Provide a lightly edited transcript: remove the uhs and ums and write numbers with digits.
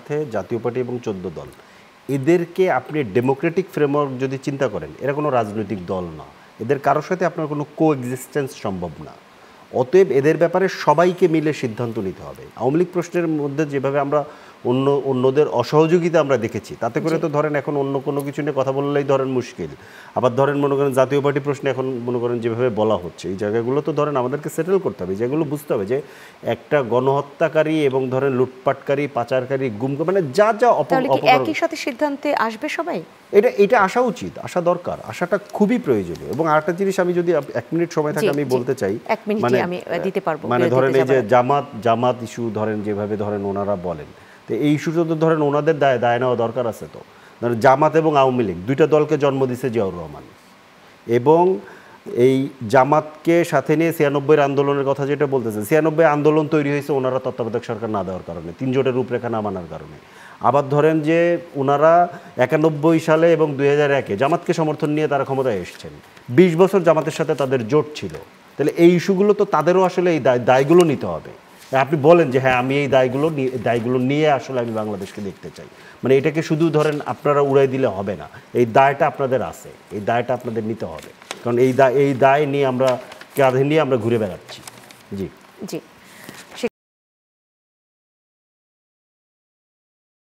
স্বার্থে জাতীয় পার্টি এবং 14 দল, এদেরকে আপনি ডেমোক্রেটিক ফ্রেমওয়ার্ক যদি চিন্তা করেন, এরা কোনো রাজনৈতিক দল না, এদের কারোর সাথে আপনার কোনো কোএক্সিস্টেন্স সম্ভব না। অতএব এদের ব্যাপারে সবাইকে মিলে সিদ্ধান্ত নিতে হবে। আওয়ামী লীগ প্রশ্নের মধ্যে যেভাবে আমরা অন্যদের অসহযোগিতা আমরা দেখেছি, তাতে করে তো ধরেন এখন অন্য কোনো কিছু নিয়ে কথা বললেই ধরেন মুশকিল। আবার ধরেন মনে করেন জাতীয় পার্টি প্রশ্নে এখন মনে করেন যেভাবে বলা হচ্ছে, এই জায়গাগুলো তো ধরেন আমাদেরকে সেটেল করতে হবে, যেগুলো বুঝতে হবে যে একটা গণহত্যাকারী এবং ধরেন লুটপাটকারী, পাচারকারী, গুম, মানে যা যা একই সাথে সিদ্ধান্তে আসবে সবাই, এটা আসা উচিত, আসা দরকার, আসাটা খুবই প্রয়োজনীয়। এবং আরেকটা জিনিস আমি যদি 1 মিনিট সময় থাকে আমি বলতে চাই, মানে ধরেন এই যে জামাত ইস্যু ধরেন যেভাবে ধরেন ওনারা বলেন, তো এই ইস্যুটা তো ধরেন ওনাদের দায় নেওয়া দরকার আছে। তো ধরেন জামাত এবং আওয়ামী লীগ দুইটা দলকে জন্ম দিয়েছে জিয়াউর রহমান, এবং এই জামাতকে সাথে নিয়ে 96 আন্দোলনের কথা যেটা বলতেছে, 96 আন্দোলন তৈরি হয়েছে ওনারা তত্ত্বাবধায়ক সরকার না দেওয়ার কারণে, 3 জোটের রূপরেখা না মানার কারণে। আবার ধরেন যে ওনারা 91 সালে এবং 2001-এ জামাতকে সমর্থন নিয়ে তারা ক্ষমতায় এসেছেন, 20 বছর জামাতের সাথে তাদের জোট ছিল। তাহলে এই ইস্যুগুলো তো তাদেরও আসলে এই দায়গুলো নিতে হবে। আপনি বলেন যে হ্যাঁ আমি এই দায়গুলো নিয়ে আসলে আমি বাংলাদেশকে দেখতে চাই, মানে এটাকে শুধু ধরেন আপনারা উড়াই দিলে হবে না, এই দায়টা আপনাদের আছে, এই দায়টা আপনাদের নিতে হবে, কারণ এই দায় নিয়ে আমরা কাঁধে নিয়ে আমরা ঘুরে বেড়াচ্ছি। জি জি।